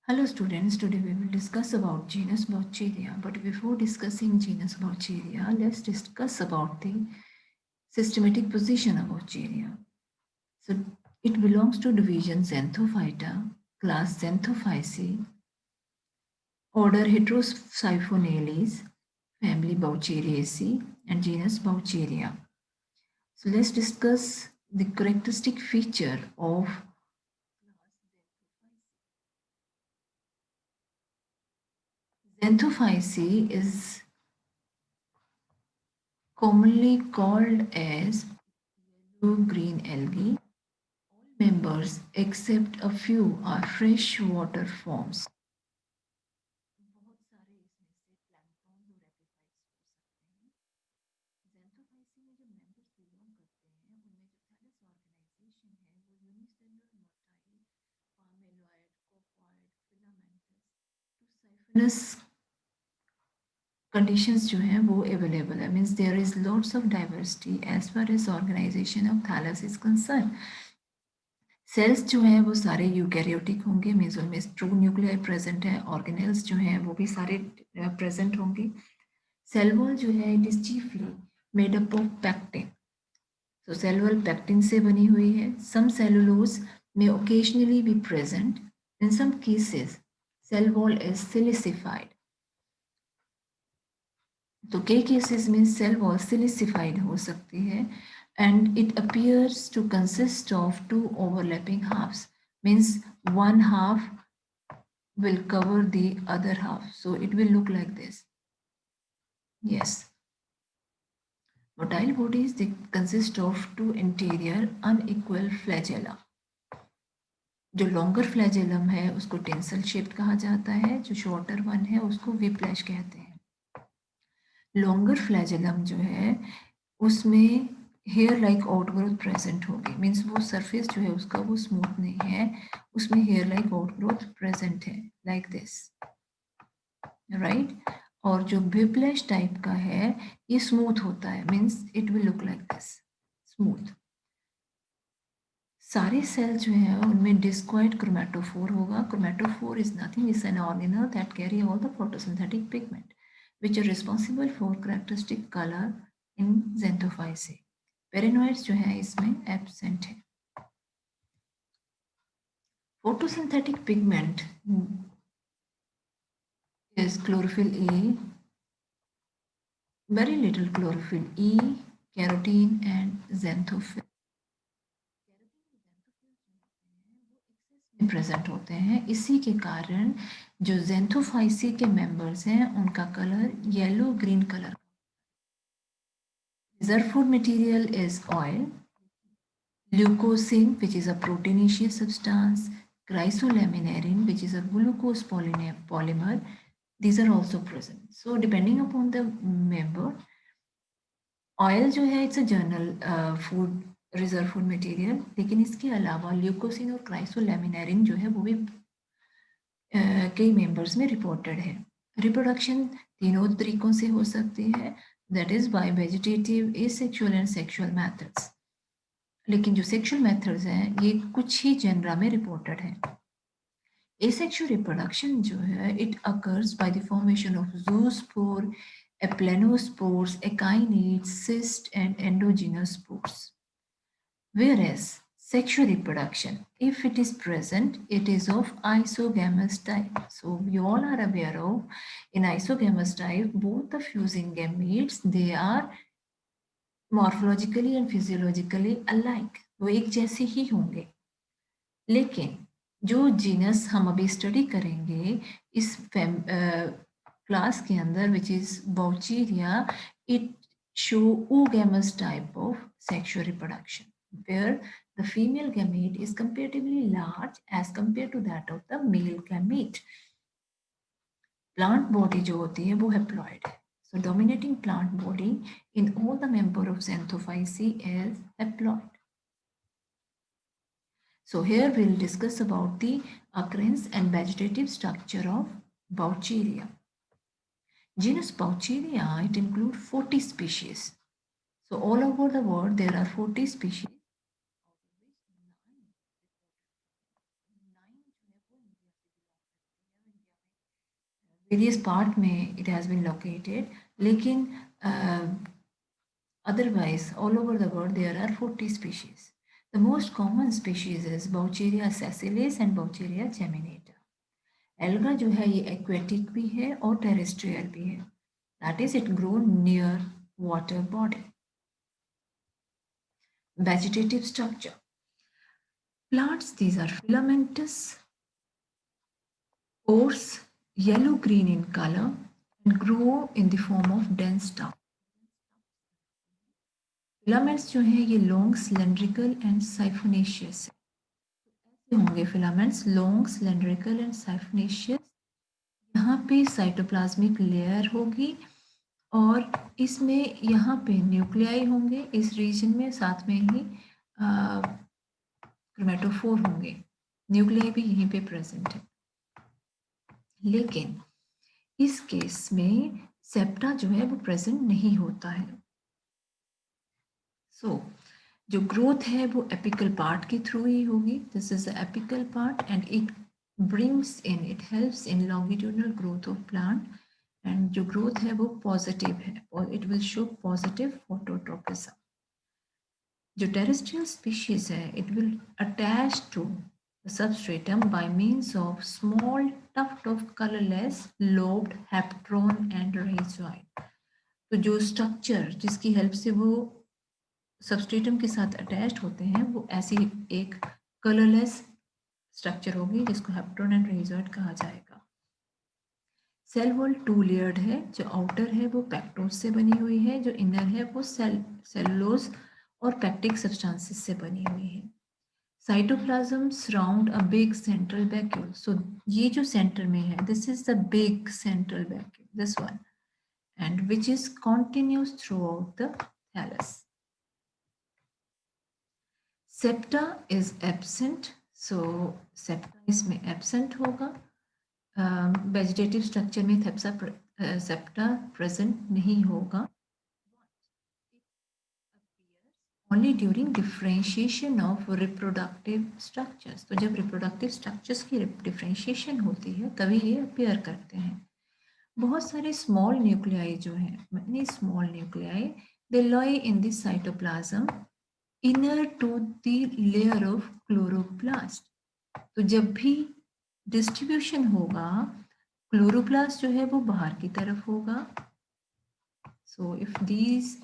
Hello students, today we will discuss about genus Boucheria. But before discussing genus Boucheria, let's discuss about the systematic position of Boucheria. So it belongs to division Xanthophyta, class Xanthophyceae, order Heterosiphoneales, family Boucheriaceae, and genus Boucheria. So let's discuss the characteristic feature of Xanthophyceae is commonly called as blue-green algae. All members except a few are freshwater forms. बहुत सारे इसमें से plankton और epiphytes हो सकते हैं। ज़ैंथोफाइसी में जो मेंबर्स बिलोंग करते हैं उनमें जो थैलस ऑर्गेनाइजेशन है वो unicellular motile palmelloid coccoid filamentous to siphonous conditions जो हैं वो अवेलेबल है means there is lots of diversity as far as organization of thallus is concern. Cells जो हैं वो सारे यूकैरियोटिक होंगे मींस उनमें ट्रू न्यूक्लियर प्रेजेंट है। ऑर्गेनेल्स जो हैं वो भी सारे प्रेजेंट होंगे। सेल वॉल जो है it is chiefly made up of pectin. तो सेल वॉल पैक्टिन से बनी हुई है। सम सेलुलोज में occasionally be present. In some cases cell wall is silicified. तो कई केसेस में सेल वॉल सिलिसिफाइड हो सकती है and it appears to consist of two overlapping halves, means one half will cover the other half, so it will look like this. Yes, motile bodies, they consist of two interior unequal flagella. जो longer flagellum है उसको tensile shape कहा जाता है, जो shorter one है उसको whiplash कहते हैं। लॉन्गर फ्लैजेलम जो है उसमें हेयर लाइक आउटग्रोथ प्रेजेंट होगी, मीन्स वो सरफेस जो है उसका वो स्मूथ नहीं है, उसमें हेयर लाइक आउटग्रोथ प्रेजेंट है लाइक दिस, राइट। और जो विप्लैश टाइप का है ये स्मूथ होता है, means it will look like this smooth. सारे सेल जो है उनमें डिस्क्वाइड क्रोमेटोफोर होगा। Chromatophore is nothing is an organelle that carry all the photosynthetic pigment which are responsible for characteristic color in xanthophyceae. पेरिनोइड्स जो है इसमें एब्सेंट है। Photosynthetic pigment is chlorophyll A, very little chlorophyll E, carotene and xanthophyll. Present होते हैं, इसी के कारण जो ज़ैंथोफाइसी के मेंबर्स हैं उनका colour yellow green colour. Reserve food material is oil, leucosin, which is a proteinaceous substance, chrysolaminarin, which is a glucose polymer. These are also present. So depending upon the member, oil जो है it's a general food reserve food material, लेकिन इसके अलावा ल्यूकोसिन और क्राइसोलैमिनेरिन जो है वो भी कई मेंबर्स में रिपोर्टेड है। रिप्रोडक्शन तीनों तरीकों से हो सकती है, that is by vegetative, asexual and sexual methods. लेकिन जो सेक्सुअल मेथड्स हैं ये कुछ ही जेनरा में रिपोर्टेड है। Asexual reproduction जो है it occurs by the formation of zoospore, aplanospores, echinids, cyst and endogenous spores. Whereas sexual reproduction, if it is present, it is of isogamous type. So we all are aware of in isogamous type, both the fusing gametes, they are morphologically and physiologically alike. वो एक जैसे ही होंगे, लेकिन जो genus हम अभी study करेंगे इस क्लास के अंदर which is Boucheria, it show oogamous type of sexual reproduction where the female gamete is comparatively large as compared to that of the male gamete. Plant body जो होती है वो हैप्लॉइड है, so dominating plant body in all the member of Xanthophyceae is haploid. So here we'll discuss about the occurrence and vegetative structure of Boucheria. Genus Boucheria, it includes 40 species. So all over the world there are 40 species. Various part में it has been located, लेकिन otherwise all over the world there are 40 species. The most common species is Boucheria sessilis and Boucheria geminata. Alga जो है ये aquatic भी है और terrestrial भी है, that is it grow near water body. Vegetative structure. Plants, these are filamentous, coarse, yellow-green in color and grow in the form of dense stalk. Filaments जो है ये long, cylindrical and siphonaceous है. ऐसे होंगे filaments long, cylindrical and siphonaceous. यहाँ पे cytoplasmic layer होगी और इसमें यहाँ पे न्यूक्लियाई होंगे इस रीजन में, साथ में ही क्रोमेटोफोर होंगे. न्यूक्लियाई भी यहीं पे प्रेजेंट है. लेकिन इस केस में सेप्टा जो है वो प्रेजेंट नहीं होता है. सो जो ग्रोथ है वो एपिकल पार्ट के थ्रू ही होगी. This is the apical part and it brings in, it helps in longitudinal growth of plant. And जो ग्रोथ है वो पॉजिटिव है, it will show positive phototropism. जो टेरेस्ट्रियल स्पीशीज है it will attach to substratum by means of small tuft of colorless lobed heptron and rhizoid. तो जो structure जिसकी help से वो सबस्ट्रेटम के साथ अटैच्ड होते हैं वो ऐसी एक कलरलेस स्ट्रक्चर होगी जिसको हेप्ट्रॉन एंड rhizoid कहा जाएगा. सेल वॉल 2 लेयर्ड है. जो आउटर है वो पेक्टोस से बनी हुई है, जो इनर है वो सेलुलोज और पेक्टिक सब्सटेंसेस से बनी हुई है. Cytoplasm surround a big central vacuole. So ये जो सेंटर में है this is the big central vacuole, this one, and which is continuous throughout the thallus. Septa is absent. So septa इसमें absent होगा. वेजिटेटिव स्ट्रक्चर में septa present नहीं होगा. Only during differentiation of reproductive structures. तो जब reproductive structures की differentiation होती है तभी ये appear करते हैं. बहुत सारे small nuclei जो हैं, many small nuclei, they lie in the cytoplasm inner to the layer of chloroplast. तो जब भी distribution होगा chloroplast जो है वो बाहर की तरफ होगा. So if these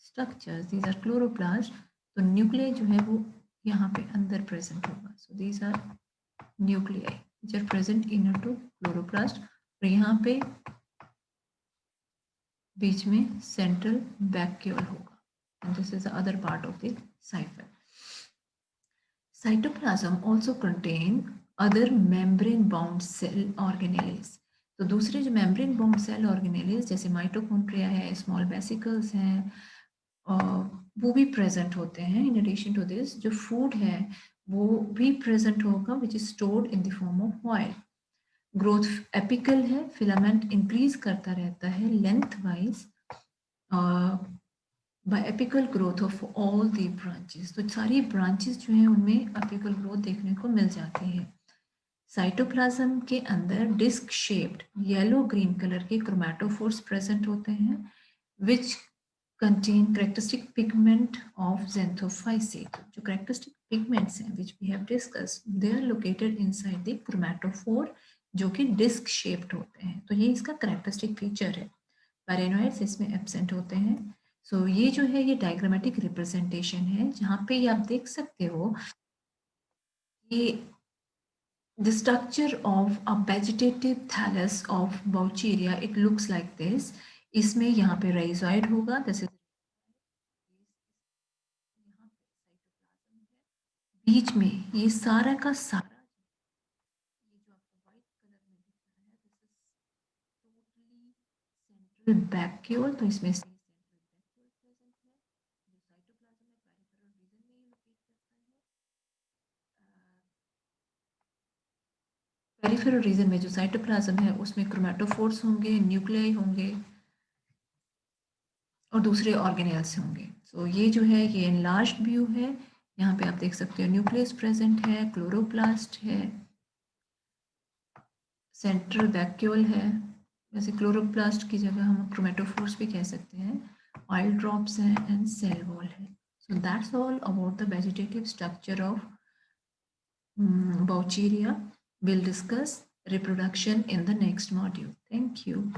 structures, these are chloroplast, तो न्यूक्लियाई जो है वो यहाँ पे अंदर प्रेजेंट होगा. So these are nuclei which are present inner to chloroplast. और यहाँ पे बीच में सेंट्रल वैक्यूल होगा. and this is the other part of the cipher. Cytoplasm also contain other membrane bound cell organelles. तो दूसरे जो मेम्ब्रेन बाउंड सेल ऑर्गेनेल्स जैसे mitochondria है, स्मॉल वेसिकल्स हैं, वो भी प्रेजेंट होते हैं. इन एडिशन टू दिस जो फूड है वो भी प्रेजेंट होगा which is stored in the form of oil. Growth apical है, फिलामेंट इंक्रीज करता रहता है length wise by apical growth of all the branches. तो सारी ब्रांचेस जो हैं उनमें एपिकल ग्रोथ देखने को मिल जाती है. साइटोप्लाज्म के अंदर disc shaped yellow green colour के क्रोमैटोफोर्स प्रेजेंट होते हैं विच contain characteristic pigment of xanthophyte. जो characteristic pigments हैं which we have discussed, they are located inside the chromatophore जो कि disc shaped होते हैं. तो ये इसका characteristic feature है. Paranoids इसमें absent होते हैं. So ये जो है ये diagrammatic representation है जहाँ पे ये आप देख सकते हो कि the structure of a vegetative thallus of Boucheria, it looks like this. इसमें यहाँ पे rhizoid होगा, this is बीच में ये सारा का सारा ये जो आपको व्हाइट कलर में दिख रहा है this is totally central vacuole. तो इसमें से सेंट्रल वैक्यूल प्रेजेंट है जो साइटोप्लाज्म में पेरिफेरल रीजन में लोकेट करता है. पेरिफेरल रीजन में जो साइटोप्लाज्म है उसमें क्रोमैटोफोर्स होंगे, न्यूक्लियाई होंगे और दूसरे ऑर्गेनेल्स होंगे. सो ये जो है ये एनलार्ज्ड व्यू है. यहाँ पे आप देख सकते हो न्यूक्लियस प्रेजेंट है, क्लोरोप्लास्ट है, सेंट्रल वैक्यूल है, जैसे क्लोरोप्लास्ट की जगह हम क्रोमेटोफोर्स भी कह सकते हैं, ऑयल ड्रॉप्स हैं एंड सेल वॉल है. So that's all about the vegetative structure of Boucheria. We'll discuss reproduction in the next module. Thank you.